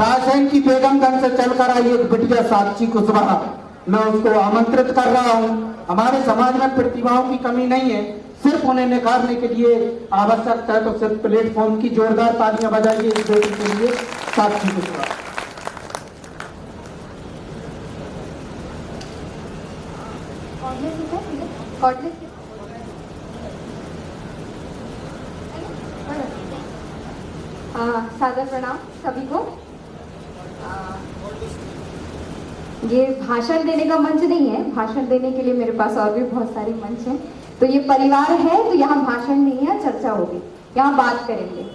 रायसेन की बेगमगंज से चलकर आई एक बिटिया साक्षी कुशवाहा, मैं उसको आमंत्रित कर रहा हूं। हमारे समाज में प्रतिभाओं की कमी नहीं है, सिर्फ उन्हें निखारने के लिए आवश्यकता है तो सिर्फ प्लेटफॉर्म की जोरदार तालियां बजाइए इस बेटी के लिए, साक्षी कुशवाहा। सादर प्रणाम सभी को। ये भाषण देने का मंच नहीं है, भाषण देने के लिए मेरे पास और भी बहुत सारे मंच हैं। तो ये परिवार है, तो यहाँ भाषण नहीं है, चर्चा होगी, यहाँ बात करेंगे।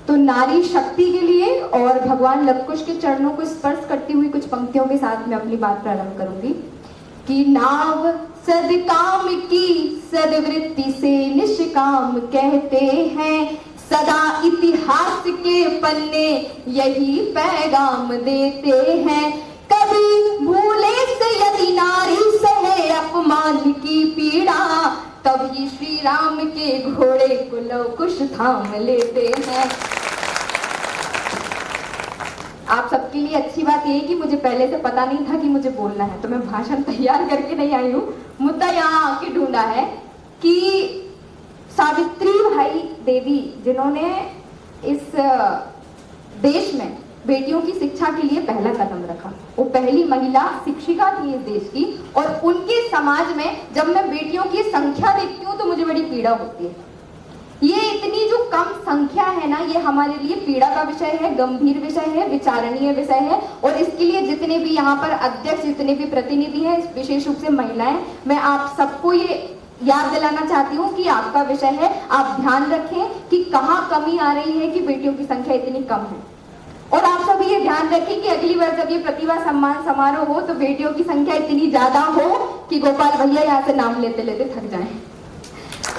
तो नारी शक्ति के लिए और भगवान लवकुश के चरणों को स्पर्श करती हुई कुछ पंक्तियों के साथ मैं अपनी बात प्रारंभ करूंगी। कि नाव सदकाम की सदवृत्ति से निष्काम कहते हैं, सदा इतिहास के पन्ने यही पैगाम देते हैं। कभी भूले से यदि नारी सहे अपमान की पीड़ा, तभी श्री राम के घोड़े को लवकुश थाम लेते हैं। आप सबके लिए अच्छी बात यह है कि मुझे पहले से पता नहीं था कि मुझे बोलना है, तो मैं भाषण तैयार करके नहीं आई हूँ। मुद्दा यहाँ आके ढूंढा है कि सावित्री बाई देवी, जिन्होंने इस देश में बेटियों की शिक्षा के लिए पहला कदम रखा, वो पहली महिला शिक्षिका थी इस देश की। और उनके समाज में जब मैं बेटियों की संख्या देखती हूँ तो मुझे बड़ी पीड़ा होती है। ये इतनी जो कम संख्या है ना, ये हमारे लिए पीड़ा का विषय है, गंभीर विषय है, विचारणीय विषय है। और इसके लिए जितने भी यहाँ पर अध्यक्ष, जितने भी प्रतिनिधि हैं, विशेष रूप से महिलाएं, मैं आप सबको ये याद दिलाना चाहती हूँ कि आपका विषय है, आप ध्यान रखें कि कहाँ कमी आ रही है कि बेटियों की संख्या इतनी कम है। और आप सभी ये ध्यान रखें कि अगली बार जब ये प्रतिभा सम्मान समारोह हो तो बेटियों की संख्या इतनी ज्यादा हो कि गोपाल भैया यहाँ से नाम लेते लेते थक जाएं।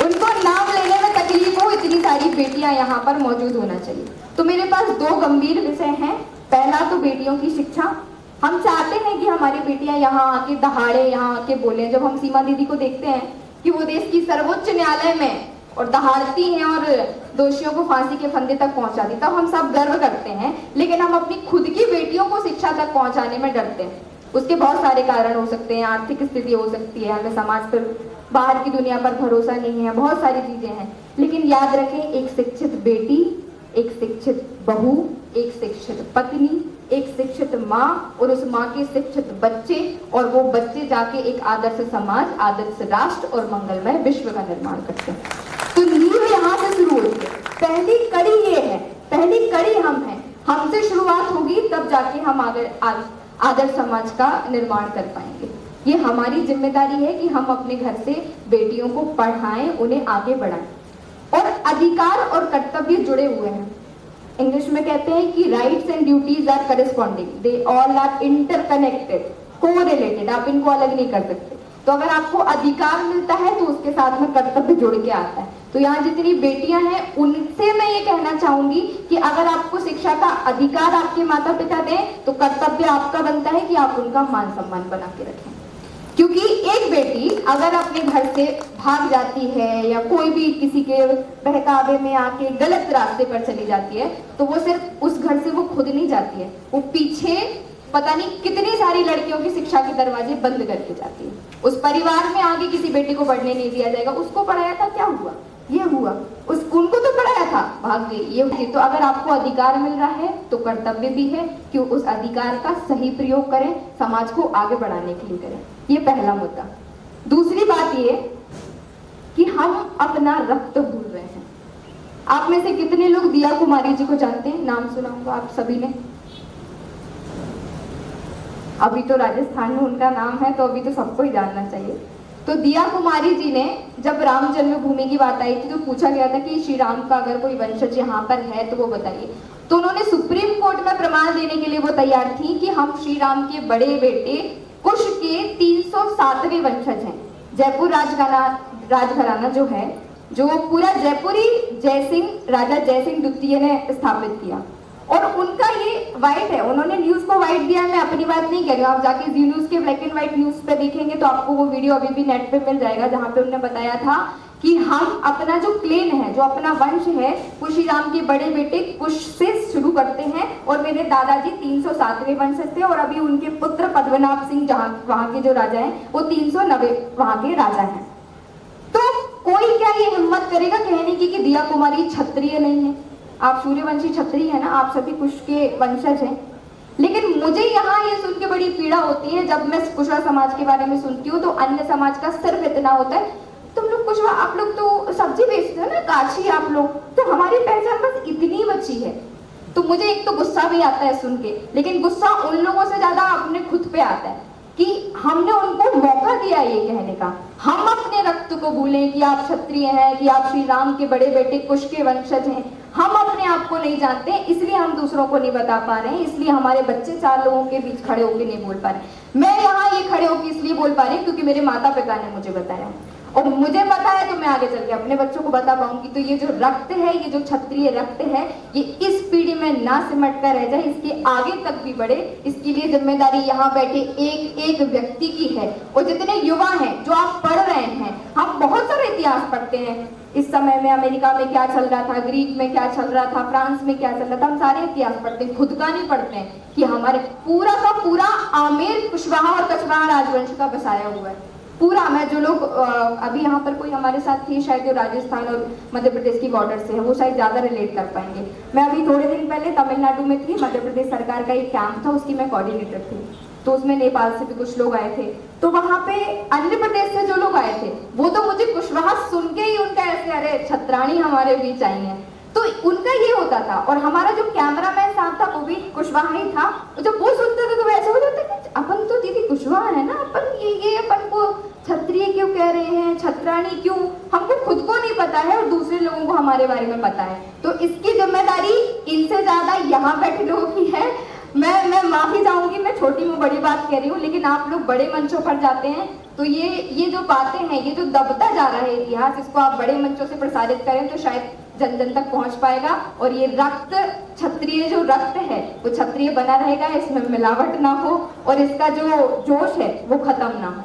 उनको नाम लेने में तकलीफ हो, इतनी सारी बेटियां यहाँ पर मौजूद होना चाहिए। तो मेरे पास दो गंभीर विषय हैं। पहला तो बेटियों की शिक्षा। हम चाहते हैं कि हमारी बेटियां यहाँ आके दहाड़े, यहाँ आके बोले। जब हम सीमा दीदी को देखते हैं कि वो देश की सर्वोच्च न्यायालय में और दहाड़ती हैं और दोषियों को फांसी के फंदे तक पहुंचाती, तब हम सब गर्व करते हैं। लेकिन हम अपनी खुद की बेटियों को शिक्षा तक पहुंचाने में डरते हैं। उसके बहुत सारे कारण हो सकते हैं, आर्थिक स्थिति हो सकती है, हमें समाज पर, बाहर की दुनिया पर भरोसा नहीं है, बहुत सारी चीजें हैं। लेकिन याद रखें, एक शिक्षित बेटी, एक शिक्षित बहू, एक शिक्षित पत्नी, एक शिक्षित माँ और उस माँ के शिक्षित बच्चे, और वो बच्चे जाके एक आदर्श समाज, आदर्श राष्ट्र और मंगलमय विश्व का निर्माण करते हैं। तो नींव यहाँ से शुरू होती है। पहली कड़ी ये है, पहली कड़ी हम हैं, हमसे शुरुआत होगी तब जाके हम आदर्श समाज का निर्माण कर पाएंगे। ये हमारी जिम्मेदारी है कि हम अपने घर से बेटियों को पढ़ाएं, उन्हें आगे बढ़ाएं। और अधिकार और कर्तव्य जुड़े हुए हैं। इंग्लिश में कहते हैं कि rights and duties are corresponding, they all are interconnected, correlated, आप इनको अलग नहीं कर सकते। तो अगर आपको अधिकार मिलता है तो उसके साथ में कर्तव्य जुड़ के आता है। तो यहाँ जितनी बेटियां हैं उनसे मैं ये कहना चाहूंगी कि अगर आपको शिक्षा का अधिकार आपके माता पिता दें तो कर्तव्य आपका बनता है कि आप उनका मान सम्मान बना के रखें। क्योंकि एक बेटी अगर अपने घर से भाग जाती है या कोई भी किसी के बहकावे में आके गलत रास्ते पर चली जाती है, तो वो सिर्फ उस घर से वो खुद नहीं जाती है, वो पीछे पता नहीं कितनी सारी लड़कियों की शिक्षा के दरवाजे बंद करके जाती है। उस परिवार में आगे किसी बेटी को पढ़ने नहीं दिया जाएगा। उसको पढ़ाया था, क्या हुआ, ये हुआ, उनको तो पढ़ाया था, भाग गई, ये हुई। तो अगर आपको अधिकार मिल रहा है तो कर्तव्य भी है कि उस अधिकार का सही प्रयोग करें, समाज को आगे बढ़ाने के लिए करें। ये पहला मुद्दा। दूसरी बात ये कि हम अपना रक्त भूल रहे हैं। आप में से कितने लोग दिया कुमारी जी को जानते हैं? नाम सुना होगा आप सभी ने। अभी तो राजस्थान में उनका नाम है, तो अभी तो सबको ही जानना चाहिए। तो दिया कुमारी जी ने, जब राम जन्मभूमि की बात आई थी तो पूछा गया था कि श्री राम का अगर कोई वंशज यहाँ पर है तो वो बताइए। तो उन्होंने सुप्रीम कोर्ट में प्रमाण देने के लिए वो तैयार थी कि हम श्री राम के बड़े बेटे कुश के 307वें वंशज हैं। जयपुर राजघराना जो है, जो पूरा जयपुरी राजा जयसिंह द्वितीय ने स्थापित किया, और उनका ये वाइट है, उन्होंने न्यूज को वाइट दिया। मैं अपनी बात नहीं कह रही हूँ, आप जाके जी न्यूज के ब्लैक एंड व्हाइट न्यूज पे देखेंगे तो आपको वो वीडियो अभी भी नेट पे मिल जाएगा, जहाँ पे उन्होंने बताया था कि हम अपना जो क्लेन है, जो अपना वंश है, वो श्री राम के बड़े बेटे कुश से शुरू करते हैं। और मेरे दादाजी 307वें वंशज थे और अभी उनके पुत्र पद्मनाभ सिंह जहाँ वहाँ के जो राजा हैं वो 390 वहाँ के राजा हैं। तो कोई क्या ये हिम्मत करेगा कहने की कि दिया कुमारी क्षत्रिय नहीं है? आप सूर्यवंशी क्षत्रिय है ना, आप सभी कुश के वंशज हैं। लेकिन मुझे यहाँ ये सुन के बड़ी पीड़ा होती है जब मैं कुशवा समाज के बारे में सुनती हूँ, तो अन्य समाज का सिर्फ इतना होता है, तुम लोग कुशवा, आप लोग तो सब्जी बेचते हो ना, काशी आप लोग, तो हमारी पहचान बस इतनी बची है। तो मुझे एक तो गुस्सा भी आता है सुन के, लेकिन गुस्सा उन लोगों से ज्यादा अपने खुद पे आता है कि हमने उनको मौका दिया ये कहने का। हम अपने रक्त को भूलें कि आप क्षत्रिय हैं, कि आप श्री राम के बड़े बेटे कुश के वंशज हैं। हम अपने आप को नहीं जानते, इसलिए हम दूसरों को नहीं बता पा रहे हैं, इसलिए हमारे बच्चे 4 लोगों के बीच खड़े होकर नहीं बोल पा रहे। मैं यहाँ ये खड़े होकर इसलिए बोल पा रही हूँ क्योंकि मेरे माता पिता ने मुझे बताया, और मुझे पता है तो मैं आगे चल के अपने बच्चों को बता पाऊंगी। तो ये जो रक्त है, ये जो क्षत्रिय रक्त है, ये इस पीढ़ी में ना सिमट कर रह जाए, इसके आगे तक भी बढ़े, इसके लिए जिम्मेदारी यहाँ बैठे एक एक व्यक्ति की है। और जितने युवा हैं जो आप पढ़ रहे हैं, हम बहुत सारे इतिहास पढ़ते हैं, इस समय में अमेरिका में क्या चल रहा था, ग्रीक में क्या चल रहा था, फ्रांस में क्या चल रहा था, हम सारे इतिहास पढ़ते हैं, खुद का नहीं पढ़ते हैं कि हमारे पूरा का पूरा आमेर कुशवाहा और कछवाहा राजवंश का बसाया हुआ है पूरा। मैं जो लोग अभी यहाँ पर कोई हमारे साथ थी शायद जो राजस्थान और मध्य प्रदेश की बॉर्डर से है, वो शायद ज्यादा रिलेट कर पाएंगे। मैं अभी थोड़े दिन पहले तमिलनाडु में थी, मध्य प्रदेश सरकार का एक कैंप था, उसकी मैं कोऑर्डिनेटर थी। तो उसमें नेपाल से भी कुछ लोग आए थे, तो वहाँ पे अन्य प्रदेश से जो लोग आए थे वो तो मुझे कुशवाहा सुन के ही उनका ऐसे, अरे छत्राणी हमारे बीच आई है, तो उनका ये होता था। और हमारा जो कैमरामैन साहब था वो भी कुशवाहा ही था। जब वो सुनते थे तो वैसे हो जाता कि अपन तो दीदी कुशवाहा है ना, अपन ये अपन को क्षत्रिय क्यों कह रहे हैं, छत्राणी क्यों? हमको खुद को नहीं पता है और दूसरे लोगों को हमारे बारे में पता है। तो इसकी जिम्मेदारी इनसे ज्यादा यहाँ बैठे लोगों की है। मैं माफी चाहूंगी, मैं छोटी में बड़ी बात कह रही हूँ, लेकिन आप लोग बड़े मंचों पर जाते हैं तो ये जो बातें हैं, ये जो दबता जा रहा है इतिहास, इसको आप बड़े मंचों से प्रसारित करें तो शायद जन जन तक पहुंच पाएगा। और ये रक्त, क्षत्रिय जो रक्त है वो क्षत्रिय बना रहेगा, इसमें मिलावट ना हो और इसका जो जोश है वो खत्म ना हो।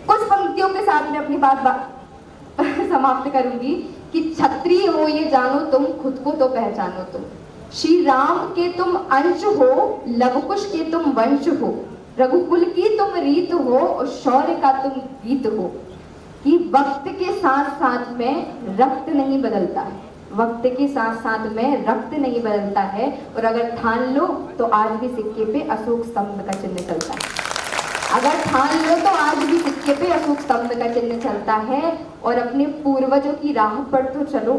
कुछ पंक्तियों के साथ मैं अपनी बात समाप्त करूंगी कि क्षत्रिय हो ये जानो तुम, खुद को तो पहचानो तुम, श्री राम के तुम अंश हो, लवकुश के तुम वंश हो, रघुकुल की तुम रीत हो और शौर्य का तुम गीत हो। कि वक्त के साथ साथ में रक्त नहीं बदलता है, वक्त के साथ साथ में रक्त नहीं बदलता है, और अगर ठान लो तो आज भी सिक्के पे अशोक स्तंभ का चिन्ह चलता है। अगर ठान लो तो आज भी सिक्के पे अशोक स्तंभ का चिन्ह चलता है। और अपने पूर्वजों की राह पर तो चलो,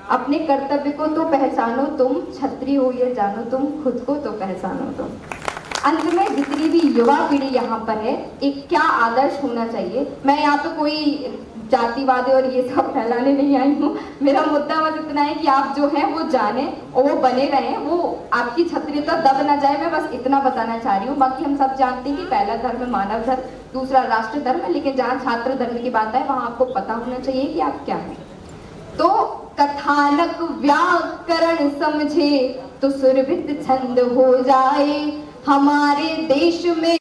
अपने कर्तव्य को तो पहचानो तुम, क्षत्रिय हो ये जानो तुम, खुद को तो पहचानो तुम। अंत में जितनी भी युवा पीढ़ी यहाँ पर है, एक क्या आदर्श होना चाहिए, मैं यहाँ पे कोई जातिवाद और ये सब फैलाने नहीं आई हूँ। मेरा मुद्दा बस इतना है कि आप जो है वो जाने और वो बने रहें, वो आपकी क्षत्रियता दब ना जाए, मैं बस इतना बताना चाह रही हूँ। बाकी हम सब जानते हैं कि पहला धर्म मानव धर्म, दूसरा राष्ट्र धर्म है, लेकिन जहाँ छात्र धर्म की बात है वहाँ आपको पता होना चाहिए कि आप क्या हैं। तो कथानक व्याकरण समझे तो सुरभित छंद हो जाए, हमारे देश में